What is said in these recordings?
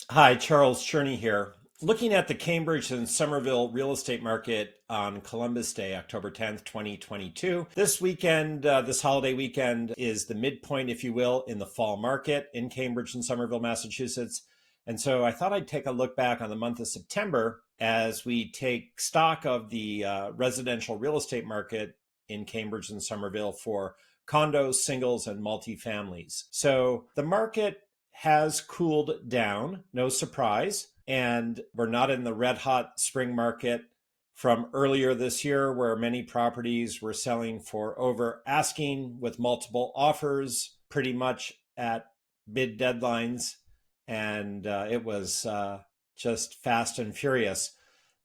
Hi, Charles Cherney here. Looking at the Cambridge and Somerville real estate market on Columbus Day, October 10th, 2022. This weekend, this holiday weekend, is the midpoint, if you will, in the fall market in Cambridge and Somerville, Massachusetts. And so I thought I'd take a look back on the month of September as we take stock of the residential real estate market in Cambridge and Somerville for condos, singles, and multifamilies. So the market has cooled down, no surprise. And we're not in the red hot spring market from earlier this year, where many properties were selling for over asking with multiple offers pretty much at bid deadlines. And it was just fast and furious.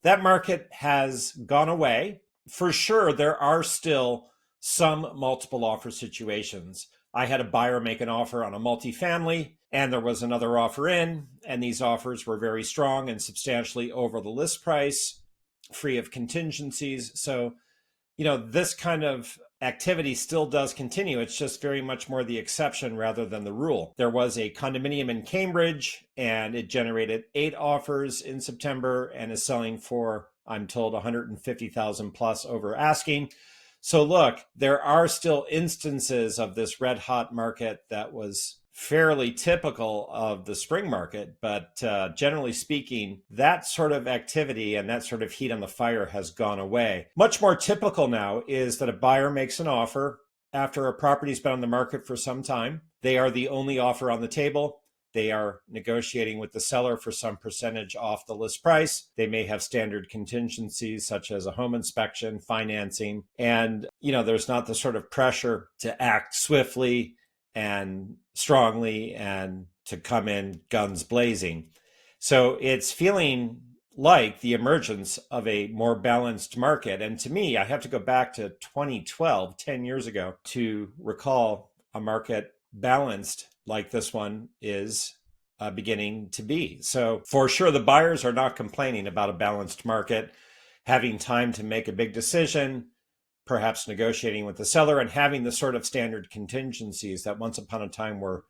That market has gone away. For sure, there are still some multiple offer situations. I had a buyer make an offer on a multifamily, and there was another offer in, and these offers were very strong and substantially over the list price, free of contingencies. So, this kind of activity still does continue. It's just very much more the exception rather than the rule. There was a condominium in Cambridge, and it generated 8 offers in September and is selling for, I'm told, 150,000 plus over asking. So look, there are still instances of this red hot market that was fairly typical of the spring market, but generally speaking, that sort of activity and that sort of heat on the fire has gone away. Much more typical now is that a buyer makes an offer after a property's been on the market for some time. They are the only offer on the table. They are negotiating with the seller for some percentage off the list price. They may have standard contingencies such as a home inspection, financing, and there's not the sort of pressure to act swiftly and strongly and to come in guns blazing. So it's feeling like the emergence of a more balanced market. And to me, I have to go back to 2012, 10 years ago, to recall a market balanced like this one is beginning to be. So for sure, the buyers are not complaining about a balanced market, having time to make a big decision, perhaps negotiating with the seller, and having the sort of standard contingencies that once upon a time were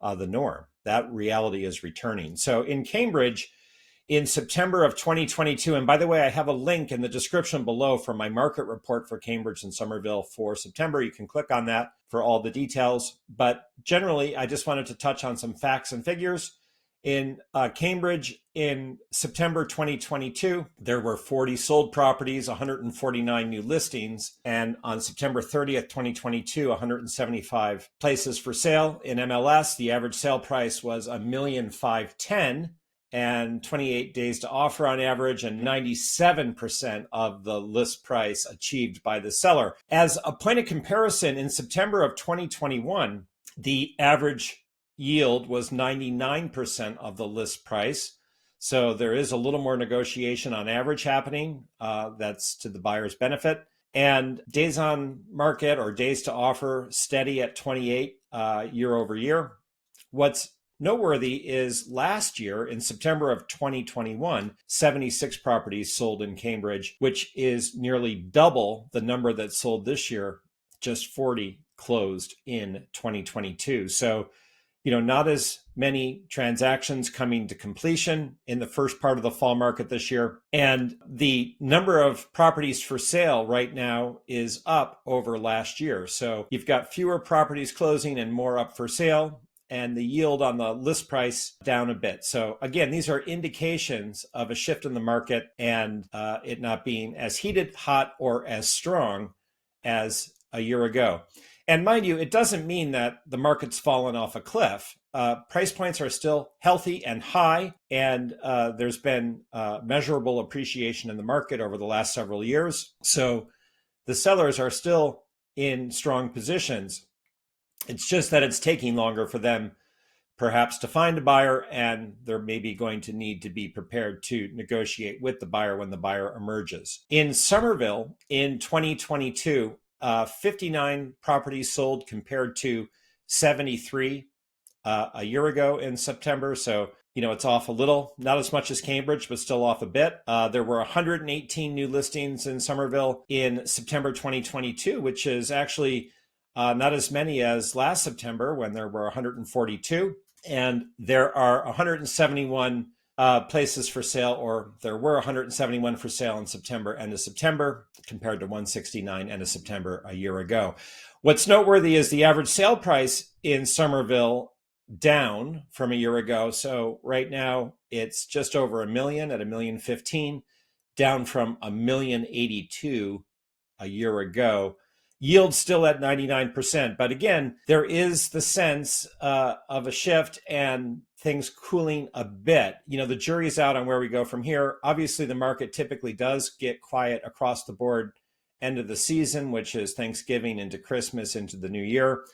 the norm. That reality is returning. So in Cambridge, in September of 2022, and by the way, I have a link in the description below for my market report for Cambridge and Somerville for September. You can click on that for all the details. But generally, I just wanted to touch on some facts and figures. In Cambridge, in September 2022, there were 40 sold properties, 149 new listings, and on September 30th, 2022, 175 places for sale. In MLS, the average sale price was $1,510,000. And 28 days to offer on average, and 97% of the list price achieved by the seller. As a point of comparison, in September of 2021, the average yield was 99% of the list price. So there is a little more negotiation on average happening. That's to the buyer's benefit. And days on market or days to offer steady at 28 year over year. What's noteworthy is last year, in September of 2021, 76 properties sold in Cambridge, which is nearly double the number that sold this year. Just 40 closed in 2022. So, not as many transactions coming to completion in the first part of the fall market this year. And the number of properties for sale right now is up over last year. So you've got fewer properties closing and more up for sale, and the yield on the list price down a bit. So again, these are indications of a shift in the market and it not being as heated, hot, or as strong as a year ago. And mind you, it doesn't mean that the market's fallen off a cliff. Price points are still healthy and high, and there's been measurable appreciation in the market over the last several years. So the sellers are still in strong positions. It's just that it's taking longer for them perhaps to find a buyer, and they're maybe going to need to be prepared to negotiate with the buyer when the buyer emerges. In Somerville, in 2022, 59 properties sold compared to 73 a year ago in September. So, it's off a little, not as much as Cambridge, but still off a bit. There were 118 new listings in Somerville in September 2022, which is actually not as many as last September when there were 142. And there are 171 places for sale, or there were 171 for sale in September, end of September, compared to 169 end of September a year ago. What's noteworthy is the average sale price in Somerville down from a year ago. So right now it's just over $1 million at $1,015,000, down from $1,082,000 a year ago. Yield still at 99%. But again, there is the sense of a shift and things cooling a bit. You know, the jury's out on where we go from here. Obviously, the market typically does get quiet across the board end of the season, which is Thanksgiving into Christmas into the new year.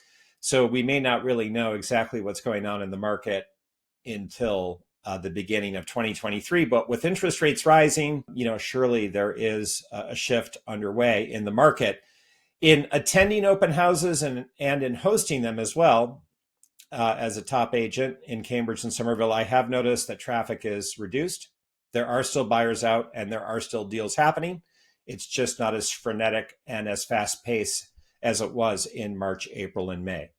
So we may not really know exactly what's going on in the market until the beginning of 2023. But with interest rates rising, you know, surely there is a shift underway in the market. In attending open houses and in hosting them as well, as a top agent in Cambridge and Somerville, I have noticed that traffic is reduced. There are still buyers out and there are still deals happening. It's just not as frenetic and as fast paced as it was in March, April, and May.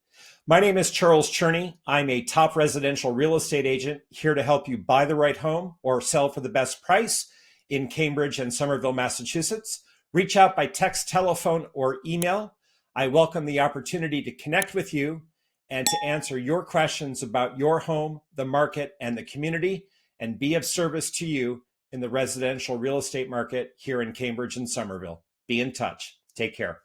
My name is Charles Cherney. I'm a top residential real estate agent here to help you buy the right home or sell for the best price in Cambridge and Somerville, Massachusetts. Reach out by text, telephone, or email. I welcome the opportunity to connect with you and to answer your questions about your home, the market, and the community, and be of service to you in the residential real estate market here in Cambridge and Somerville. Be in touch. Take care.